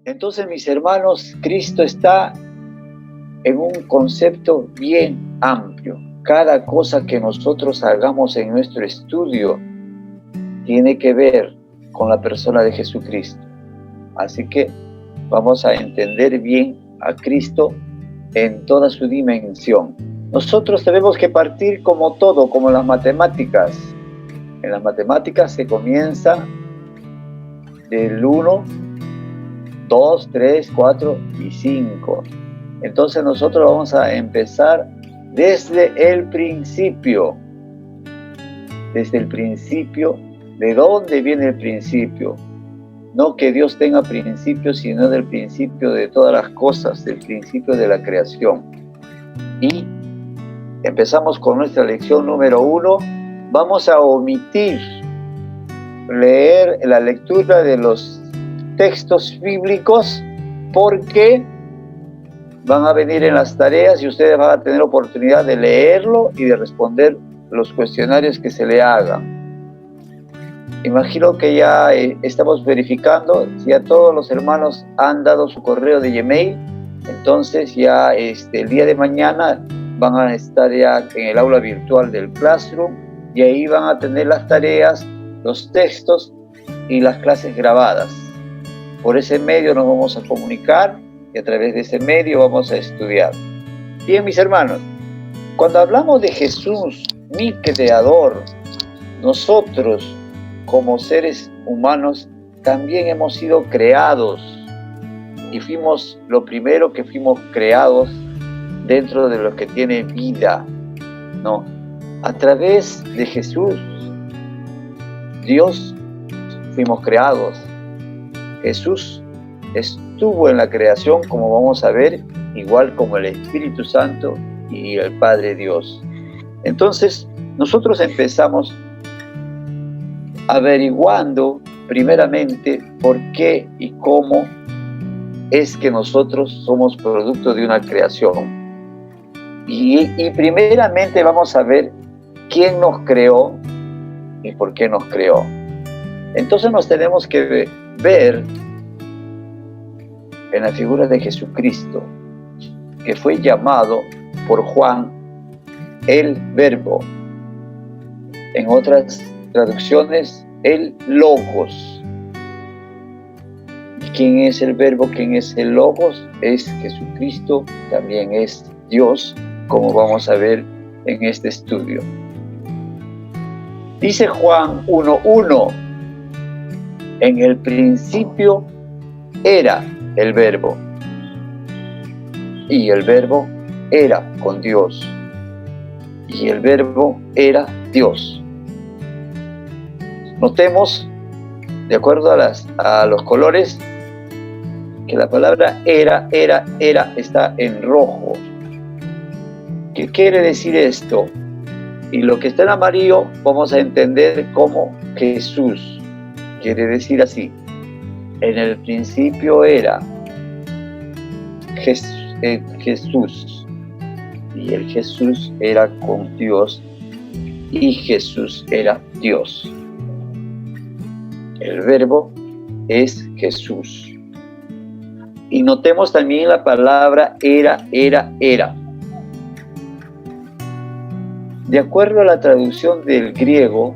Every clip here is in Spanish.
Entonces, mis hermanos, Cristo está en un concepto bien amplio. Cada cosa que nosotros hagamos en nuestro estudio tiene que ver con la persona de Jesucristo. Así que vamos a entender bien a Cristo en toda su dimensión. Nosotros tenemos que partir como todo, como las matemáticas. En las matemáticas se comienza del 1, 2, 3, 4 y 5. Entonces nosotros vamos a empezar desde el principio. Desde el principio. ¿De dónde viene el principio? No que Dios tenga principio, sino del principio de todas las cosas, del principio de la creación. Y empezamos con nuestra lección número 1. Vamos a omitir leer la lectura de los textos bíblicos porque van a venir en las tareas y ustedes van a tener oportunidad de leerlo y de responder los cuestionarios que se le hagan. Imagino que ya estamos verificando si ya todos los hermanos han dado su correo de Gmail. Entonces ya el día de mañana van a estar ya en el aula virtual del Classroom y ahí van a tener las tareas, los textos y las clases grabadas. Por ese medio nos vamos a comunicar y a través de ese medio vamos a estudiar. Bien, mis hermanos, cuando hablamos de Jesús, mi creador, nosotros como seres humanos también hemos sido creados y fuimos lo primero que fuimos creados dentro de lo que tiene vida, ¿no? A través de Jesús, Dios, fuimos creados. Jesús estuvo en la creación, como vamos a ver, igual como el Espíritu Santo y el Padre Dios. Entonces, nosotros empezamos averiguando primeramente por qué y cómo es que nosotros somos producto de una creación. Y primeramente vamos a ver quién nos creó y por qué nos creó. Entonces nos tenemos que ver en la figura de Jesucristo, que fue llamado por Juan el Verbo. En otras traducciones, el Logos. ¿Y quién es el Verbo? ¿Quién es el Logos? Es Jesucristo, también es Dios, como vamos a ver en este estudio. Dice Juan 1:1, en el principio era el Verbo, y el Verbo era con Dios, y el Verbo era Dios. Notemos, de acuerdo a los colores, que la palabra era está en rojo. ¿Qué quiere decir esto? Y lo que está en amarillo vamos a entender como Jesús. Quiere decir así: en el principio era Jesús, y el Jesús era con Dios, y Jesús era Dios. El Verbo es Jesús. Y notemos también la palabra era. De acuerdo a la traducción del griego,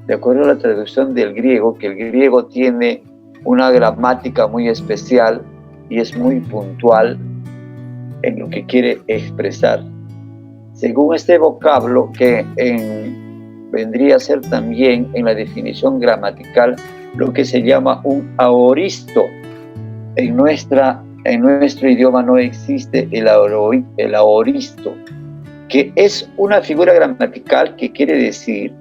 que el griego tiene una gramática muy especial y es muy puntual en lo que quiere expresar. Según este vocablo, que vendría a ser también en la definición gramatical lo que se llama un aoristo. En nuestro idioma no existe el aoristo, que es una figura gramatical que quiere decir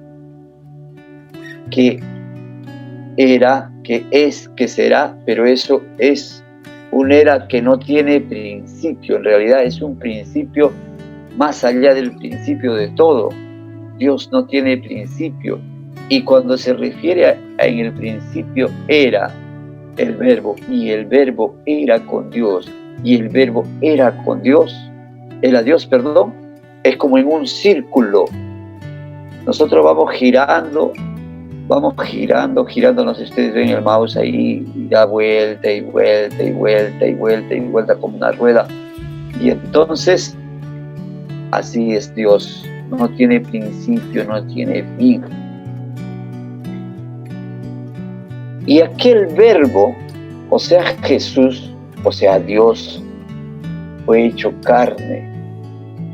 que era, que es, que será, pero eso es un era que no tiene principio. En realidad es un principio más allá del principio de todo. Dios no tiene principio. Y cuando se refiere a en el principio era el Verbo, y el Verbo era con Dios, y el Verbo era Dios, es como en un círculo. Nosotros vamos girando vamos girando, no sé si ustedes ven el mouse ahí, y da vuelta y vuelta y vuelta y vuelta y vuelta como una rueda. Y entonces, así es Dios, no tiene principio, no tiene fin. Y aquel verbo, o sea Jesús, o sea Dios, fue hecho carne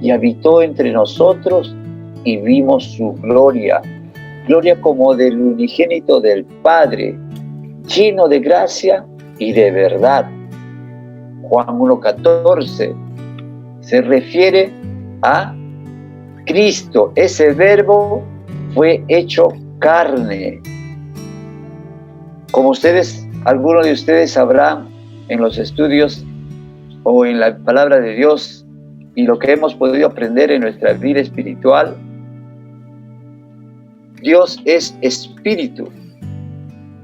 y habitó entre nosotros y vimos su gloria, gloria como del unigénito del Padre, lleno de gracia y de verdad. Juan 1:14 se refiere a Cristo. Ese verbo fue hecho carne. Como ustedes, algunos de ustedes sabrán en los estudios o en la palabra de Dios y lo que hemos podido aprender en nuestra vida espiritual, Dios es espíritu.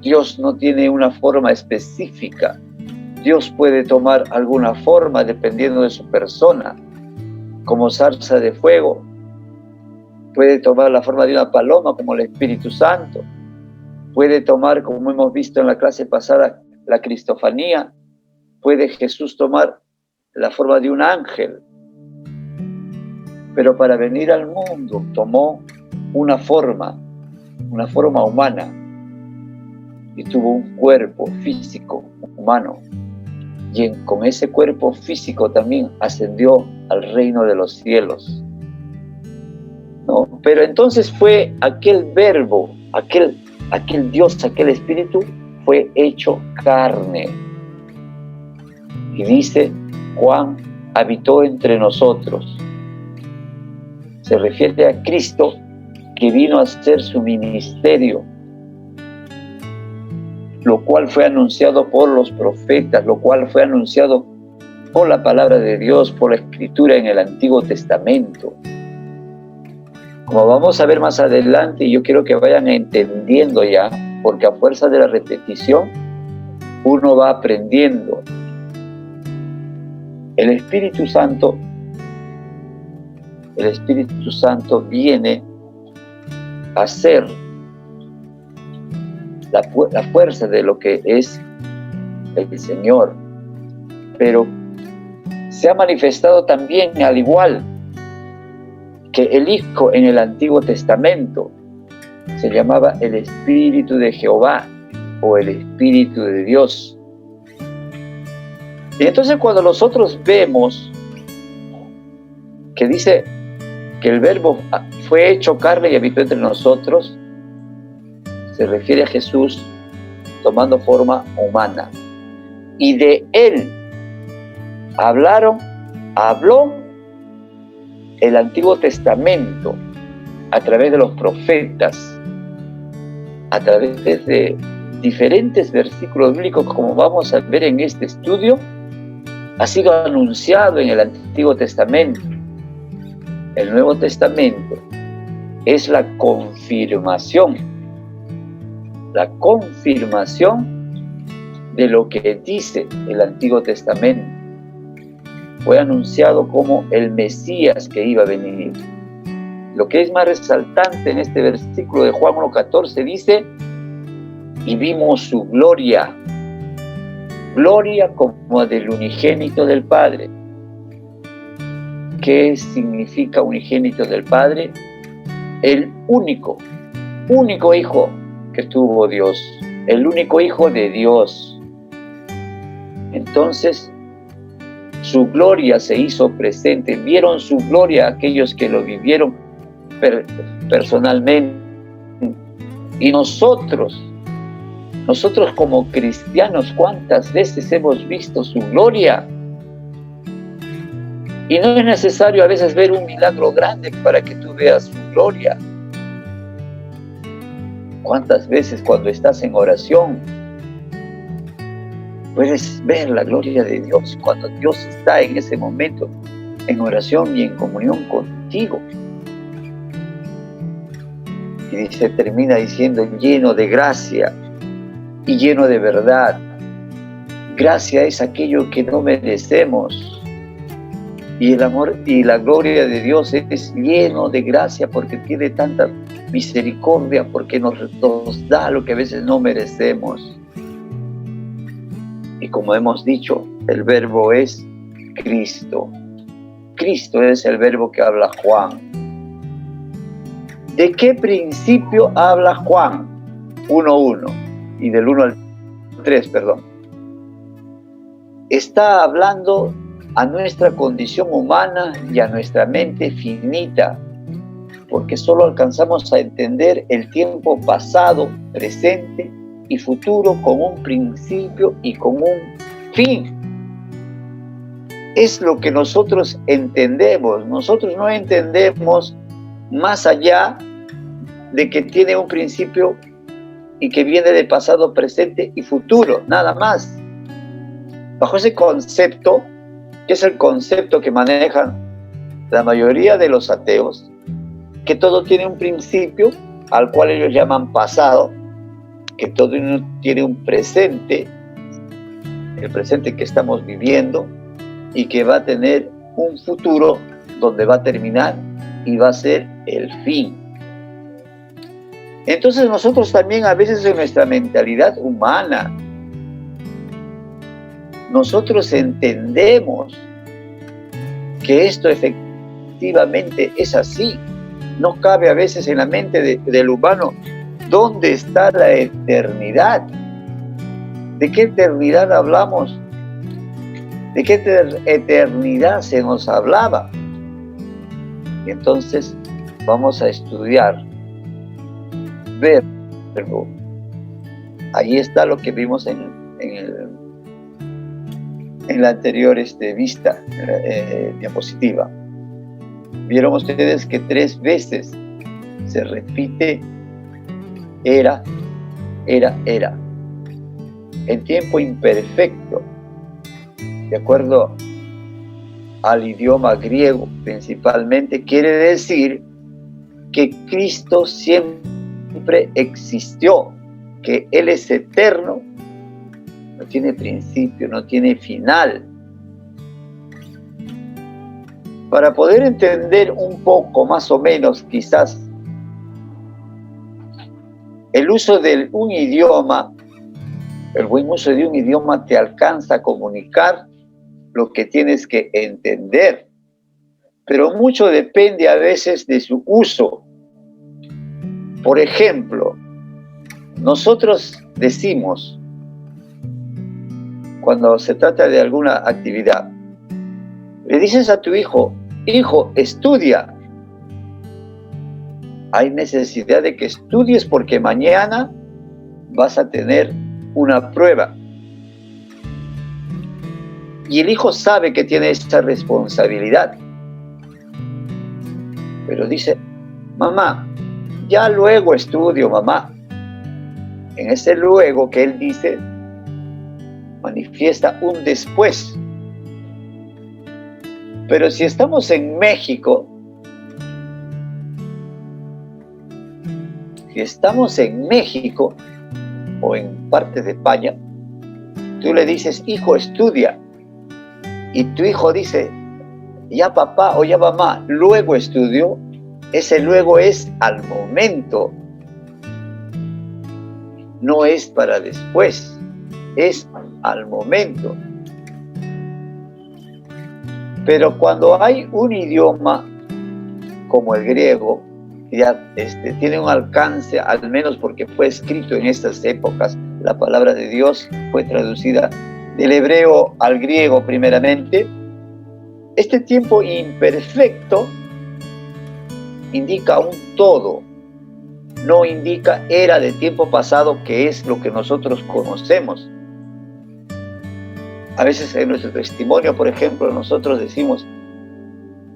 Dios no tiene una forma específica. Dios puede tomar alguna forma dependiendo de su persona, como zarza de fuego. Puede tomar la forma de una paloma, como el Espíritu Santo. Puede tomar, como hemos visto en la clase pasada, la cristofanía. Puede Jesús tomar la forma de un ángel. Pero para venir al mundo tomó una forma humana. Y tuvo un cuerpo físico humano. Y con ese cuerpo físico también ascendió al reino de los cielos. ¿No? Pero entonces fue aquel verbo, aquel Dios, aquel espíritu, fue hecho carne. Y dice Juan, habitó entre nosotros. Se refiere a Cristo, que vino a hacer su ministerio, lo cual fue anunciado por los profetas, lo cual fue anunciado por la palabra de Dios, por la escritura en el Antiguo Testamento. Como vamos a ver más adelante, y yo quiero que vayan entendiendo ya, porque a fuerza de la repetición, uno va aprendiendo. El Espíritu Santo viene a ser la fuerza de lo que es el Señor, pero se ha manifestado también al igual que el Hijo en el Antiguo Testamento. Se llamaba el Espíritu de Jehová o el Espíritu de Dios. Y entonces cuando nosotros vemos que dice que el verbo fue hecho carne y habitó entre nosotros, se refiere a Jesús tomando forma humana. Y de él habló el Antiguo Testamento a través de los profetas, a través de diferentes versículos bíblicos, como vamos a ver en este estudio. Ha sido anunciado en el Antiguo Testamento. El Nuevo Testamento es la confirmación de lo que dice el Antiguo Testamento. Fue anunciado como el Mesías que iba a venir. Lo que es más resaltante en este versículo de Juan 1:14 dice, y vimos su gloria, gloria como del unigénito del Padre. ¿Qué significa unigénito del Padre? El único hijo que tuvo Dios, el único hijo de Dios. Entonces, su gloria se hizo presente. Vieron su gloria aquellos que lo vivieron personalmente. Y nosotros como cristianos, ¿cuántas veces hemos visto su gloria? Y no es necesario a veces ver un milagro grande para que tú veas su gloria. ¿Cuántas veces cuando estás en oración puedes ver la gloria de Dios? Cuando Dios está en ese momento en oración y en comunión contigo. Y dice, termina diciendo, lleno de gracia y lleno de verdad. Gracia es aquello que no merecemos. Y el amor y la gloria de Dios es lleno de gracia porque tiene tanta misericordia porque nos da lo que a veces no merecemos. Y como hemos dicho, el verbo es Cristo. Cristo es el verbo que habla Juan. ¿De qué principio habla Juan? 1:1 y del 1 al 3, perdón. Está hablando a nuestra condición humana y a nuestra mente finita, porque solo alcanzamos a entender el tiempo pasado, presente y futuro con un principio y con un fin. Es lo que nosotros entendemos. Nosotros no entendemos más allá de que tiene un principio y que viene de pasado, presente y futuro, nada más. Bajo ese concepto, que es el concepto que manejan la mayoría de los ateos, que todo tiene un principio, al cual ellos llaman pasado, que todo tiene un presente, el presente que estamos viviendo, y que va a tener un futuro donde va a terminar y va a ser el fin. Entonces nosotros también a veces en nuestra mentalidad humana, nosotros entendemos que esto efectivamente es así. No cabe a veces en la mente del humano dónde está la eternidad. ¿De qué eternidad hablamos? ¿De qué eternidad se nos hablaba? Y entonces vamos a estudiar verbo. Ahí está lo que vimos en la anterior vista, diapositiva. Vieron ustedes que 3 veces se repite era, en tiempo imperfecto, de acuerdo al idioma griego principalmente, quiere decir que Cristo siempre existió, que Él es eterno, no tiene principio, no tiene final. Para poder entender un poco, más o menos, quizás, el uso de un idioma, el buen uso de un idioma te alcanza a comunicar lo que tienes que entender, pero mucho depende a veces de su uso. Por ejemplo, nosotros decimos, cuando se trata de alguna actividad, le dices a tu hijo, hijo, estudia. Hay necesidad de que estudies porque mañana vas a tener una prueba. Y el hijo sabe que tiene esta responsabilidad. Pero dice, mamá, ya luego estudio, mamá. En ese luego que él dice, manifiesta un después. Pero si estamos en México, o en partes de España, tú le dices, hijo, estudia. Y tu hijo dice, ya papá o ya mamá, luego estudio. Ese luego es al momento. No es para después, es al momento. Pero cuando hay un idioma como el griego, ya tiene un alcance, al menos porque fue escrito en estas épocas, la palabra de Dios fue traducida del hebreo al griego primeramente. Este tiempo imperfecto indica un todo, no indica era de tiempo pasado, que es lo que nosotros conocemos. A veces en nuestro testimonio, por ejemplo, nosotros decimos,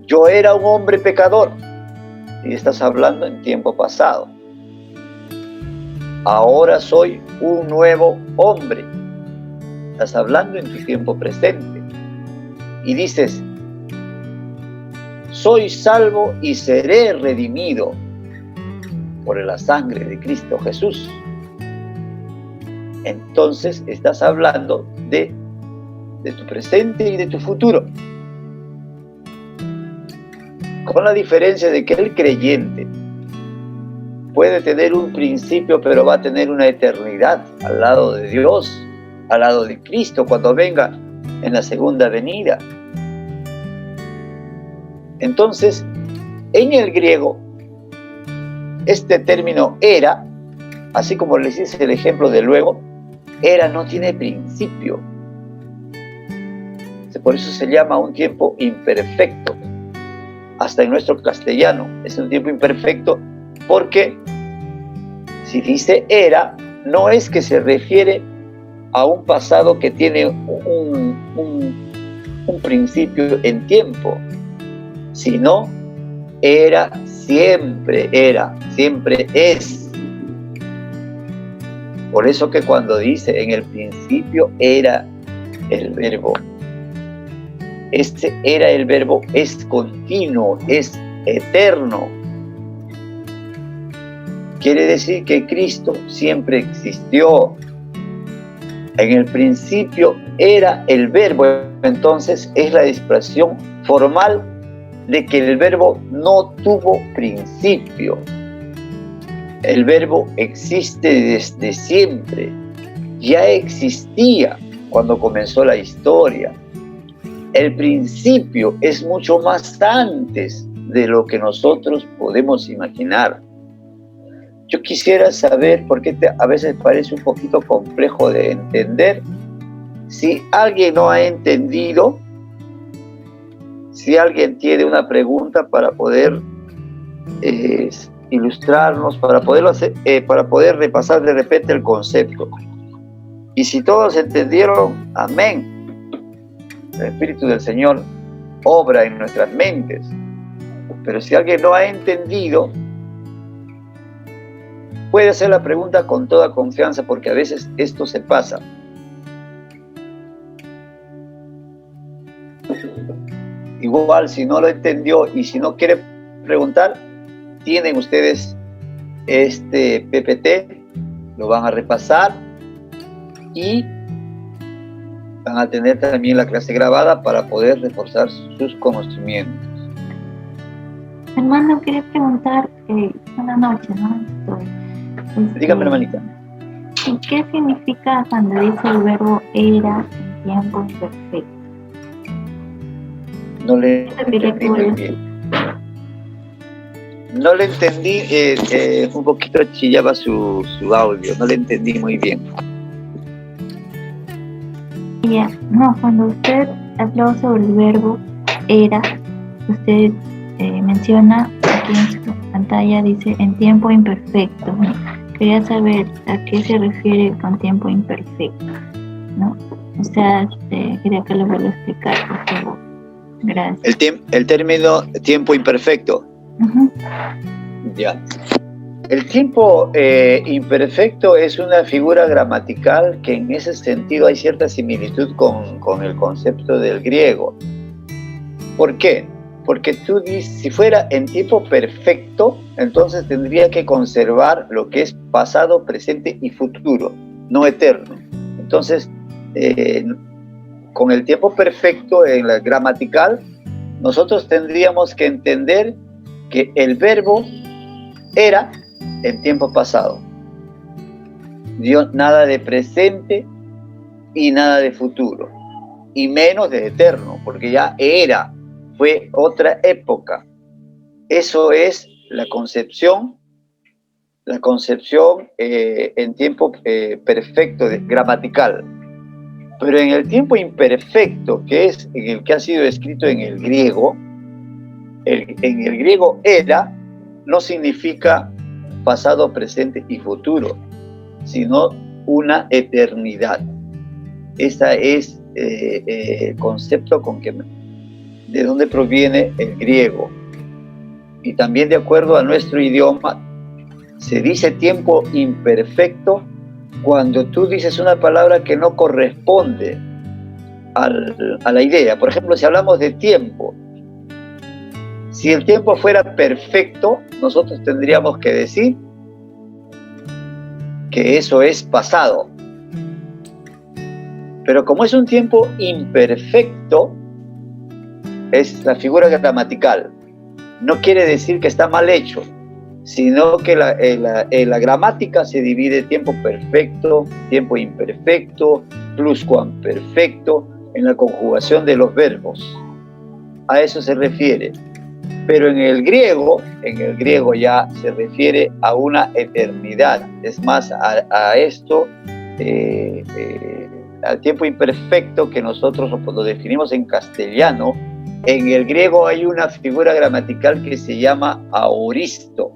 yo era un hombre pecador, y estás hablando en tiempo pasado. Ahora soy un nuevo hombre, estás hablando en tu tiempo presente. Y dices, soy salvo y seré redimido por la sangre de Cristo Jesús. Entonces estás hablando de tu presente y de tu futuro. Con la diferencia de que el creyente puede tener un principio, pero va a tener una eternidad al lado de Dios, al lado de Cristo, cuando venga en la segunda venida. Entonces, en el griego, este término era, así como les hice el ejemplo de luego, era no tiene principio. Por eso se llama un tiempo imperfecto. Hasta en nuestro castellano es un tiempo imperfecto, porque si dice era, no es que se refiere a un pasado que tiene un principio en tiempo, sino era, siempre es. Por eso que cuando dice en el principio era el verbo, este era el verbo es continuo, es eterno. Quiere decir que Cristo siempre existió. En el principio era el verbo, entonces es la expresión formal de que el verbo no tuvo principio. El verbo existe desde siempre, ya existía cuando comenzó la historia. El principio es mucho más antes de lo que nosotros podemos imaginar. Yo quisiera saber, porque a veces parece un poquito complejo de entender, si alguien no ha entendido, si alguien tiene una pregunta para poder ilustrarnos, para poder repasar de repente el concepto. Y si todos entendieron, amén. El Espíritu del Señor obra en nuestras mentes. Pero si alguien no ha entendido, puede hacer la pregunta con toda confianza, porque a veces esto se pasa. Igual, si no lo entendió y si no quiere preguntar, tienen ustedes este PPT, lo van a repasar y van a tener también la clase grabada para poder reforzar sus conocimientos. Hermano, quería preguntar, buenas noches, ¿no? Dígame, hermanita. ¿Qué significa cuando dice el verbo era en tiempo imperfecto? No le entendí muy bien. No le entendí, un poquito chillaba su audio, no le entendí muy bien. Ya, no, cuando usted habló sobre el verbo era, usted menciona aquí en su pantalla, dice en tiempo imperfecto. Quería saber a qué se refiere con tiempo imperfecto, ¿no? O sea, quería que lo vuelva a explicar, por favor. Gracias. El término tiempo imperfecto. Uh-huh. Ya. El tiempo imperfecto es una figura gramatical que en ese sentido hay cierta similitud con el concepto del griego. ¿Por qué? Porque tú dices, si fuera en tiempo perfecto, entonces tendría que conservar lo que es pasado, presente y futuro, no eterno. Entonces, con el tiempo perfecto en la gramatical, nosotros tendríamos que entender que el verbo era en tiempo pasado. Dio nada de presente y nada de futuro, y menos de eterno, porque ya era. Fue otra época. Eso es la concepción en tiempo perfecto, gramatical. Pero en el tiempo imperfecto, que es en el que ha sido escrito en el griego, en el griego era no significa pasado, presente y futuro, sino una eternidad. Ese es el concepto de dónde proviene el griego. Y también de acuerdo a nuestro idioma, se dice tiempo imperfecto cuando tú dices una palabra que no corresponde a la idea. Por ejemplo, si hablamos de tiempo, si el tiempo fuera perfecto, nosotros tendríamos que decir que eso es pasado. Pero como es un tiempo imperfecto, es la figura gramatical. No quiere decir que está mal hecho, sino que la gramática se divide tiempo perfecto, tiempo imperfecto, pluscuamperfecto, en la conjugación de los verbos. A eso se refiere. Pero en el griego ya se refiere a una eternidad. Es más, a esto, al tiempo imperfecto que nosotros lo definimos en castellano, en el griego hay una figura gramatical que se llama aoristo.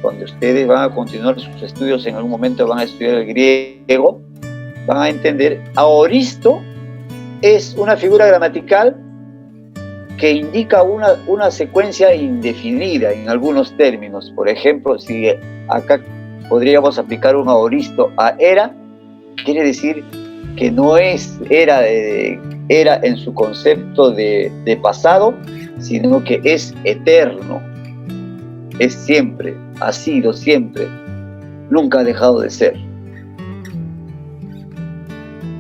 Cuando ustedes van a continuar sus estudios, en algún momento van a estudiar el griego, van a entender, aoristo es una figura gramatical que indica una secuencia indefinida en algunos términos. Por ejemplo, si acá podríamos aplicar un aoristo a era, quiere decir que no es era en su concepto de pasado, sino que es eterno, es siempre, ha sido siempre, nunca ha dejado de ser.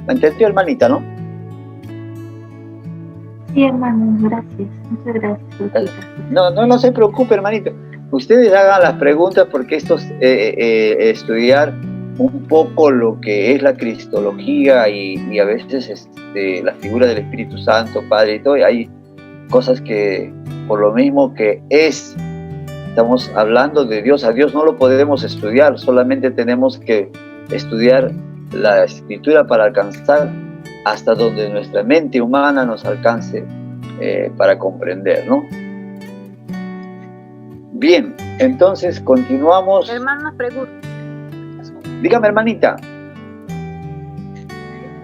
¿Me entendió, hermanita, no? Sí, hermano, gracias. Muchas gracias. No se preocupe, hermanito. Ustedes hagan las preguntas porque esto es estudiar un poco lo que es la cristología y a veces la figura del Espíritu Santo, Padre y todo. Y hay cosas que, por lo mismo que estamos hablando de Dios, a Dios no lo podemos estudiar, solamente tenemos que estudiar la Escritura para alcanzar hasta donde nuestra mente humana nos alcance para comprender, ¿no? Bien, entonces continuamos. Hermano, una pregunta. Dígame, hermanita.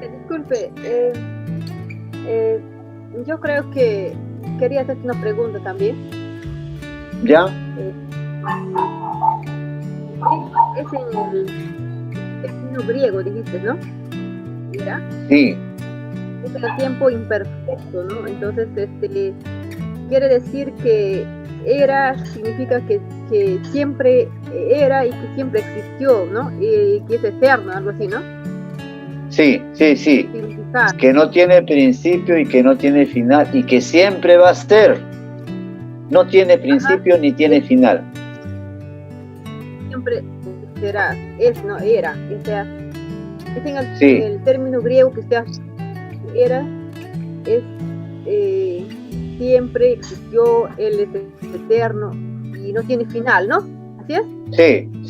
Disculpe, yo creo que quería hacerte una pregunta también. ¿Ya? Es en el término griego, dijiste, ¿no? ¿Ya? Sí. Es el tiempo imperfecto, ¿no? Entonces, quiere decir que era significa que siempre era y que siempre existió, ¿no? Y que es eterno, algo así, ¿no? Sí. Que no tiene principio y que no tiene final y que siempre va a ser. No tiene principio ni tiene final. Siempre será, no era. O sea, es sí. en el término griego que sea era, es siempre existió, él es eterno y no tiene final, ¿no? ¿Así es?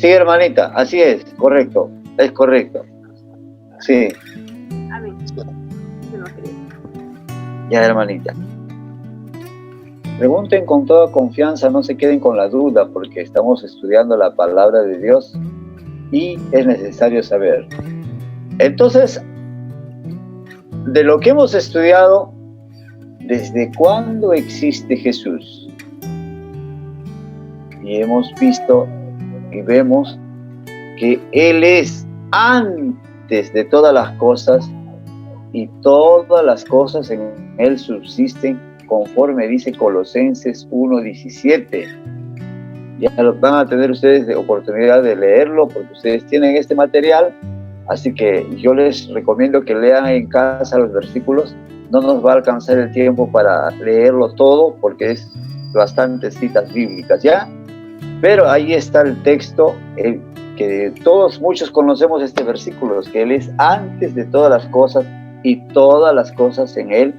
Sí, hermanita, así es, correcto, es correcto. Sí. Amén. Yo no creo. Ya, hermanita. Pregunten con toda confianza, no se queden con la duda, porque estamos estudiando la palabra de Dios y es necesario saber. Entonces, de lo que hemos estudiado, ¿desde cuándo existe Jesús? Y hemos visto y vemos que Él es antes de todas las cosas y todas las cosas en Él subsisten, conforme dice Colosenses 1:17. Ya van a tener ustedes oportunidad de leerlo porque ustedes tienen este material, así que yo les recomiendo que lean en casa los versículos. No nos va a alcanzar el tiempo para leerlo todo porque es bastantes citas bíblicas, ¿ya? Pero ahí está el texto, que muchos conocemos este versículo, que Él es antes de todas las cosas y todas las cosas en Él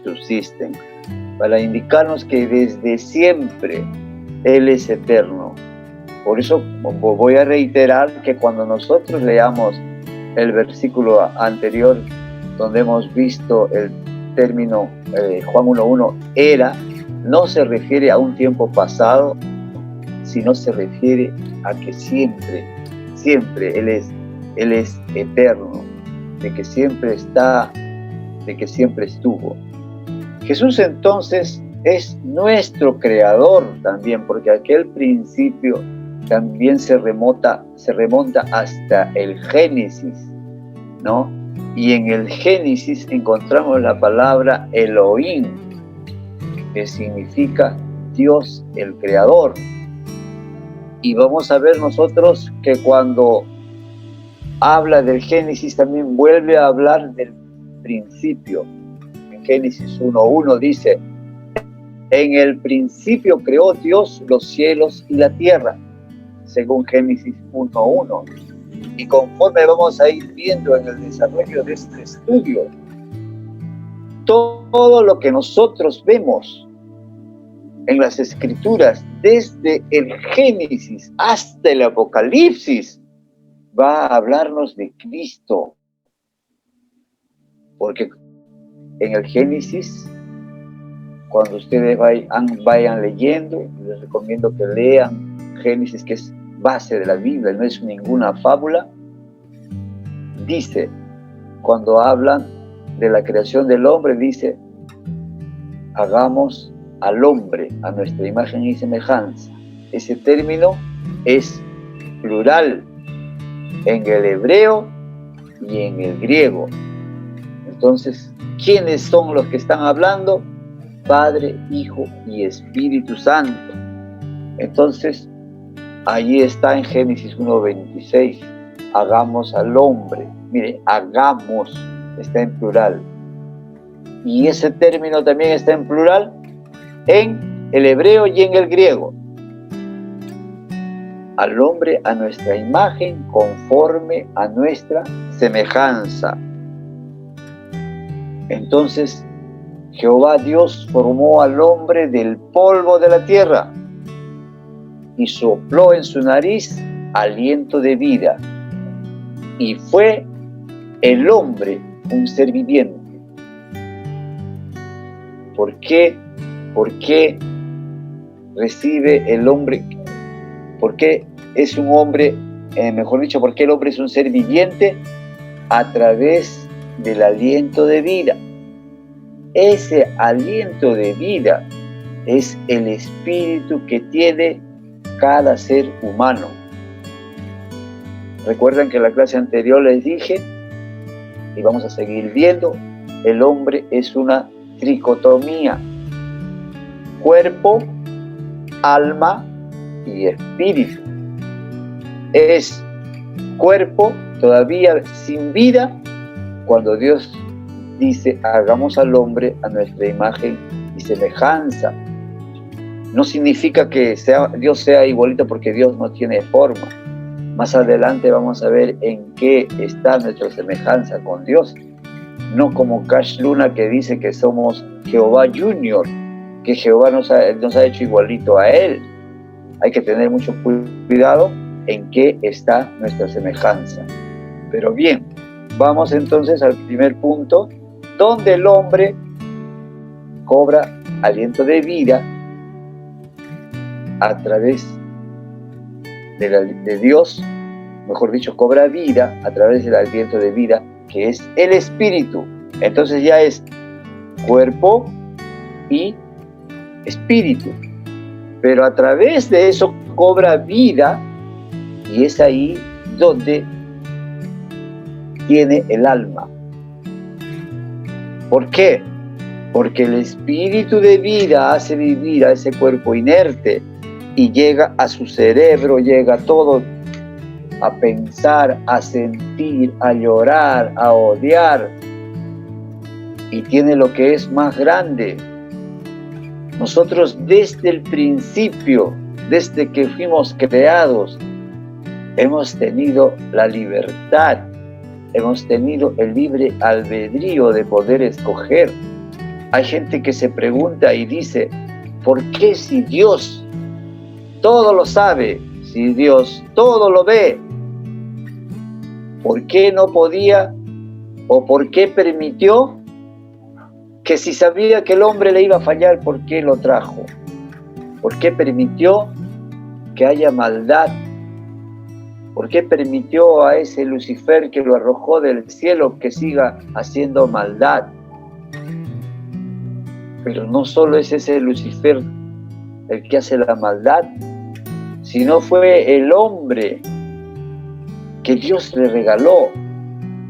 subsisten, para indicarnos que desde siempre Él es eterno. Por eso voy a reiterar que cuando nosotros leamos el versículo anterior, donde hemos visto el término Juan 1:1, era, no se refiere a un tiempo pasado, sino se refiere a que siempre Él es eterno, de que siempre está, de que siempre estuvo. Jesús entonces es nuestro creador también, porque aquel principio también se remonta hasta el Génesis, ¿no? Y en el Génesis encontramos la palabra Elohim, que significa Dios el creador. Y vamos a ver nosotros que cuando habla del Génesis también vuelve a hablar del principio. En Génesis 1:1 dice: En el principio creó Dios los cielos y la tierra, según Génesis 1:1. Y conforme vamos a ir viendo en el desarrollo de este estudio, todo lo que nosotros vemos en las Escrituras, desde el Génesis hasta el Apocalipsis, va a hablarnos de Cristo. Porque en el Génesis, cuando ustedes vayan leyendo, les recomiendo que lean Génesis, que es base de la Biblia, no es ninguna fábula. Dice, cuando hablan de la creación del hombre, dice, hagamos al hombre a nuestra imagen y semejanza. Ese término es plural en el hebreo y en el griego. Entonces, ¿quiénes son los que están hablando? Padre, Hijo y Espíritu Santo. Entonces, allí está en Génesis 1:26, hagamos al hombre. Mire, hagamos, está en plural. Y ese término también está en plural en el hebreo y en el griego. Al hombre a nuestra imagen, conforme a nuestra semejanza. Entonces, Jehová Dios formó al hombre del polvo de la tierra y sopló en su nariz aliento de vida. Y fue el hombre un ser viviente. ¿Por qué? ¿Por qué recibe el hombre? ¿Por qué es un hombre, mejor dicho, por qué el hombre es un ser viviente? A través del aliento de vida. Ese aliento de vida es el espíritu que tiene cada ser humano. Recuerdan que en la clase anterior les dije, y vamos a seguir viendo, el hombre es una tricotomía: cuerpo, alma y espíritu. Es cuerpo todavía sin vida cuando Dios dice, hagamos al hombre a nuestra imagen y semejanza. No significa que Dios sea igualito, porque Dios no tiene forma. Más adelante vamos a ver en qué está nuestra semejanza con Dios. No como Cash Luna, que dice que somos Jehová Junior, que Jehová nos ha hecho igualito a Él. Hay que tener mucho cuidado en qué está nuestra semejanza. Pero bien, vamos entonces al primer punto, donde el hombre cobra aliento de vida a través de Dios, mejor dicho, cobra vida a través del aliento de vida, que es el espíritu. Entonces ya es cuerpo y espíritu, pero a través de eso cobra vida, y es ahí donde tiene el alma. ¿Por qué? Porque el espíritu de vida hace vivir a ese cuerpo inerte y llega a su cerebro, llega a todo, a pensar, a sentir, a llorar, a odiar, y tiene lo que es más grande. Nosotros desde el principio, desde que fuimos creados, hemos tenido la libertad, hemos tenido el libre albedrío de poder escoger. Hay gente que se pregunta y dice, ¿por qué si Dios todo lo sabe, si Dios todo lo ve, por qué no podía o por qué permitió que, si sabía que el hombre le iba a fallar, por qué lo trajo? ¿Por qué permitió que haya maldad? ¿Por qué permitió a ese Lucifer que lo arrojó del cielo que siga haciendo maldad? Pero no solo es ese Lucifer el que hace la maldad, sino fue el hombre que Dios le regaló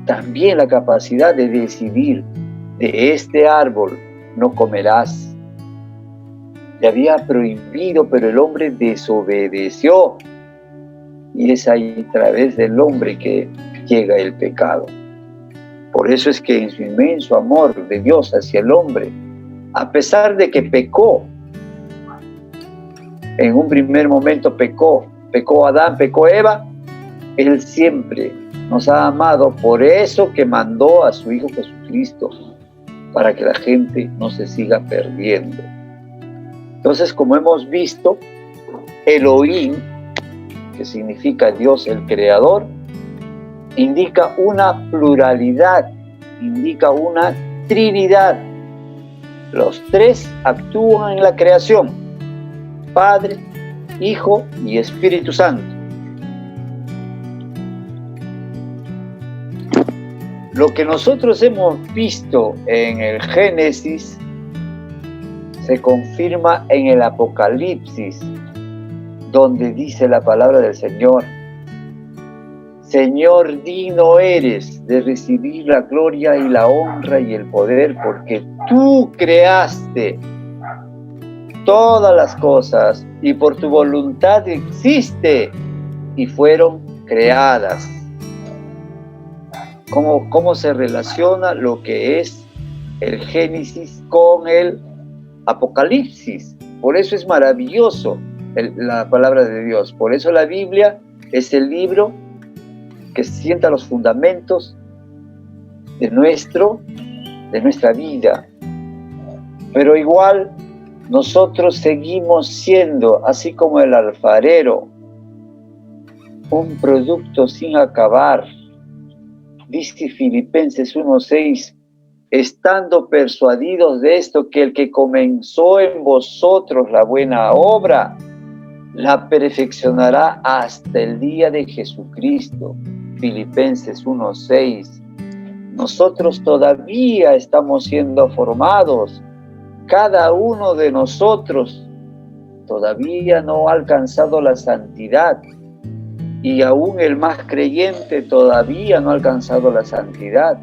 también la capacidad de decidir: de este árbol no comerás. Le había prohibido, pero el hombre desobedeció. Y es ahí, a través del hombre, que llega el pecado. Por eso es que en su inmenso amor de Dios hacia el hombre, a pesar de que pecó, en un primer momento pecó Adán, pecó Eva, Él siempre nos ha amado, por eso que mandó a su Hijo Jesucristo, para que la gente no se siga perdiendo. Entonces, como hemos visto, Elohim, que significa Dios el Creador, indica una pluralidad, indica una trinidad. Los tres actúan en la creación: Padre, Hijo y Espíritu Santo. Lo que nosotros hemos visto en el Génesis se confirma en el Apocalipsis, donde dice la palabra del Señor: Señor, digno eres de recibir la gloria y la honra y el poder, porque tú creaste todas las cosas y por tu voluntad existe y fueron creadas. ¿Cómo se relaciona lo que es el Génesis con el Apocalipsis? Por eso es maravilloso la palabra de Dios. Por eso la Biblia es el libro que sienta los fundamentos de nuestra vida. Pero igual nosotros seguimos siendo, así como el alfarero, un producto sin acabar. Dice Filipenses 1:6, estando persuadidos de esto, que el que comenzó en vosotros la buena obra, la perfeccionará hasta el día de Jesucristo. Filipenses 1:6. Nosotros todavía estamos siendo formados. Cada uno de nosotros todavía no ha alcanzado la santidad. Y aún el más creyente todavía no ha alcanzado la santidad.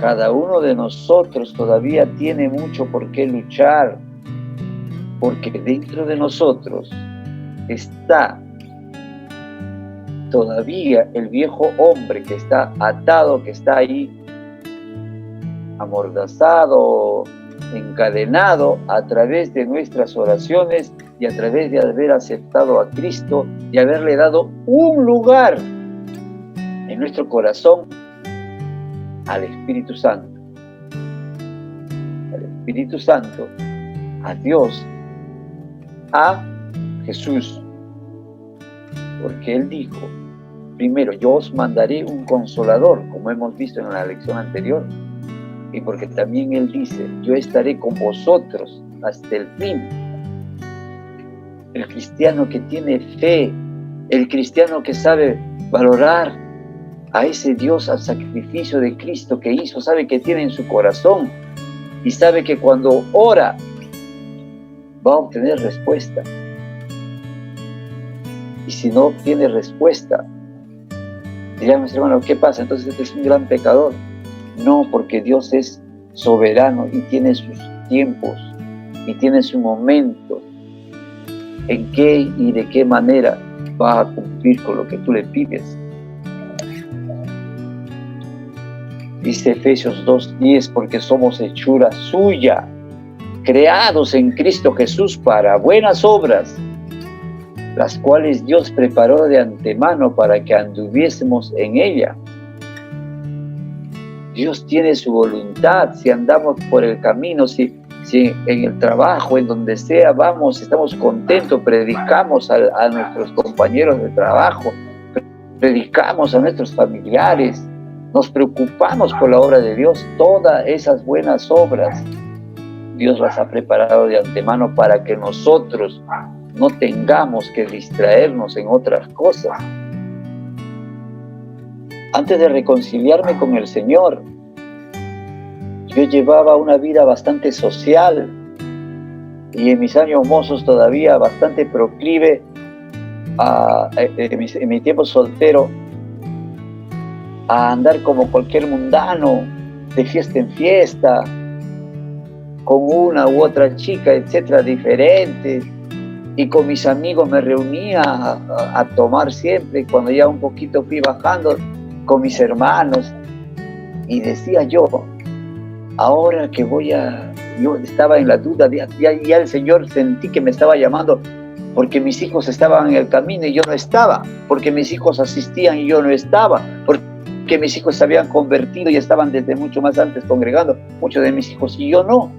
Cada uno de nosotros todavía tiene mucho por qué luchar, porque dentro de nosotros está todavía el viejo hombre que está atado, que está ahí amordazado, encadenado a través de nuestras oraciones y a través de haber aceptado a Cristo y haberle dado un lugar en nuestro corazón al Espíritu Santo. Al Espíritu Santo, a Dios, a Jesús. Porque Él dijo, primero, yo os mandaré un consolador, como hemos visto en la lección anterior. Y porque también Él dice, yo estaré con vosotros hasta el fin. El cristiano que tiene fe, el cristiano que sabe valorar a ese Dios, al sacrificio de Cristo que hizo, sabe que tiene en su corazón y sabe que cuando ora va a obtener respuesta. Y si no obtiene respuesta, diríamos, hermano, ¿qué pasa? Entonces este es un gran pecador. No, porque Dios es soberano y tiene sus tiempos y tiene su momento en qué y de qué manera va a cumplir con lo que tú le pides. Dice Efesios 2:10, porque somos hechura suya, creados en Cristo Jesús para buenas obras, las cuales Dios preparó de antemano para que anduviésemos en ella. Dios tiene su voluntad. Si andamos por el camino, si en el trabajo, en donde sea, vamos, estamos contentos, predicamos a nuestros compañeros de trabajo, predicamos a nuestros familiares, nos preocupamos por la obra de Dios, todas esas buenas obras, Dios las ha preparado de antemano para que nosotros no tengamos que distraernos en otras cosas. Antes de reconciliarme con el Señor, yo llevaba una vida bastante social y en mis años mozos todavía bastante proclive en mi tiempo soltero a andar como cualquier mundano, de fiesta en fiesta, con una u otra chica, etcétera, diferentes. Y con mis amigos me reunía a tomar siempre. Cuando ya un poquito fui bajando, con mis hermanos, y decía yo, ahora que voy a yo estaba en la duda, ya el Señor sentí que me estaba llamando, porque mis hijos estaban en el camino y yo no estaba, porque mis hijos asistían y yo no estaba, porque mis hijos se habían convertido y estaban desde mucho más antes congregando, muchos de mis hijos y yo no.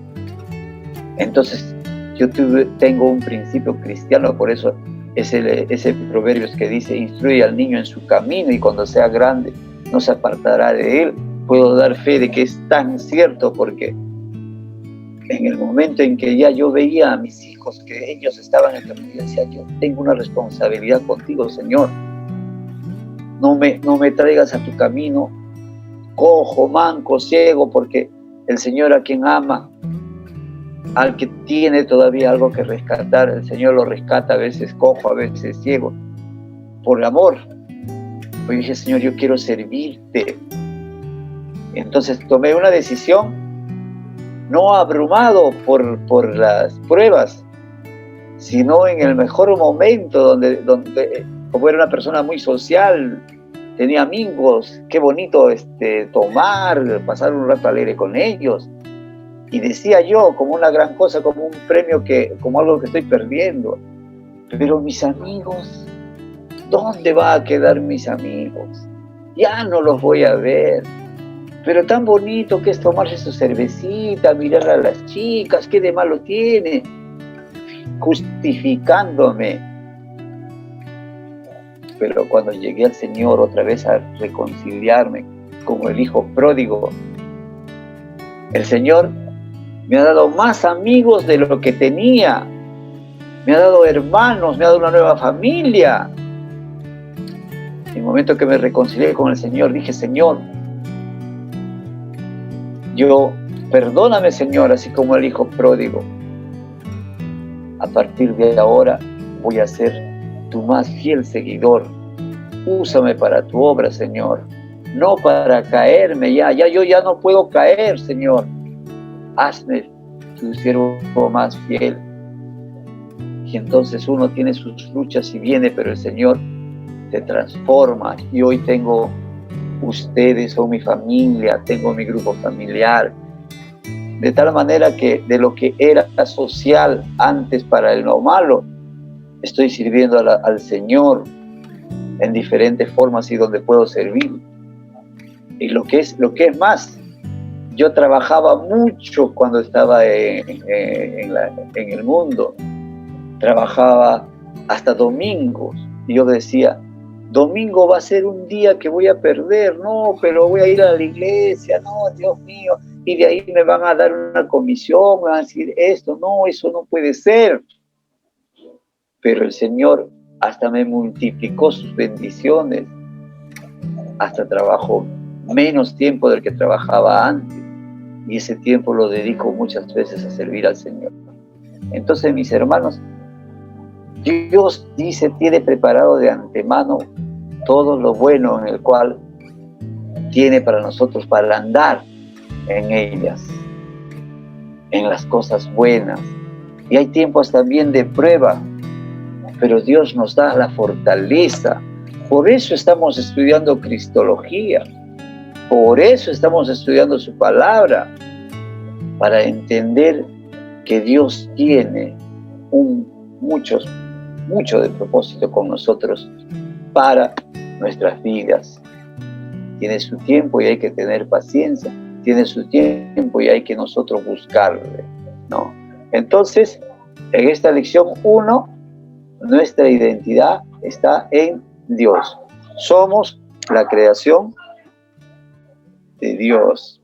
Entonces yo tengo un principio cristiano, por eso ese proverbio que dice: instruye al niño en su camino y cuando sea grande no se apartará de él. Puedo dar fe de que es tan cierto, porque en el momento en que ya yo veía a mis hijos que ellos estaban en el camino, yo decía: yo tengo una responsabilidad contigo, Señor. No me traigas a tu camino cojo, manco, ciego, porque el Señor, a quien ama, al que tiene todavía algo que rescatar, el Señor lo rescata, a veces cojo, a veces ciego, por amor. Pues dije: Señor, yo quiero servirte. Entonces tomé una decisión, no abrumado por las pruebas, sino en el mejor momento, donde como era una persona muy social, tenía amigos, qué bonito tomar, pasar un rato alegre con ellos. Y decía yo, como una gran cosa, como un premio, como algo que estoy perdiendo. Pero mis amigos, ¿dónde va a quedar mis amigos? Ya no los voy a ver. Pero tan bonito que es tomarse su cervecita, mirar a las chicas, ¿qué de malo tiene? Justificándome. Pero cuando llegué al Señor otra vez a reconciliarme como el hijo pródigo, el Señor me ha dado más amigos de lo que tenía. Me ha dado hermanos, me ha dado una nueva familia. En el momento que me reconcilié con el Señor, dije: Señor, perdóname, Señor, así como el hijo pródigo. A partir de ahora voy a ser tu más fiel seguidor. Úsame para tu obra, Señor. No para caerme yo ya no puedo caer, Señor. Hazme tu siervo más fiel. Y entonces uno tiene sus luchas y viene, pero el Señor te transforma. Y hoy tengo ustedes, son mi familia, tengo mi grupo familiar. De tal manera que de lo que era social antes para el no malo, estoy sirviendo al Señor en diferentes formas y donde puedo servir. Y lo que es más, yo trabajaba mucho cuando estaba en el mundo. Trabajaba hasta domingos. Y yo decía: domingo va a ser un día que voy a perder. No, pero voy a ir a la iglesia. No, Dios mío. Y de ahí me van a dar una comisión, me van a decir esto. No, eso no puede ser. Pero el Señor hasta me multiplicó sus bendiciones. Hasta trabajo menos tiempo del que trabajaba antes. Y ese tiempo lo dedico muchas veces a servir al Señor. Entonces, mis hermanos, Dios tiene preparado de antemano todo lo bueno en el cual tiene para nosotros, para andar en ellas, en las cosas buenas. Y hay tiempos también de prueba, pero Dios nos da la fortaleza. Por eso estamos estudiando Cristología, por eso estamos estudiando su palabra, para entender que Dios tiene mucho de propósito con nosotros para nuestras vidas. Tiene su tiempo y hay que tener paciencia, tiene su tiempo y hay que nosotros buscarle, ¿no? Entonces, en esta lección 1, nuestra identidad está en Dios. Somos la creación de Dios.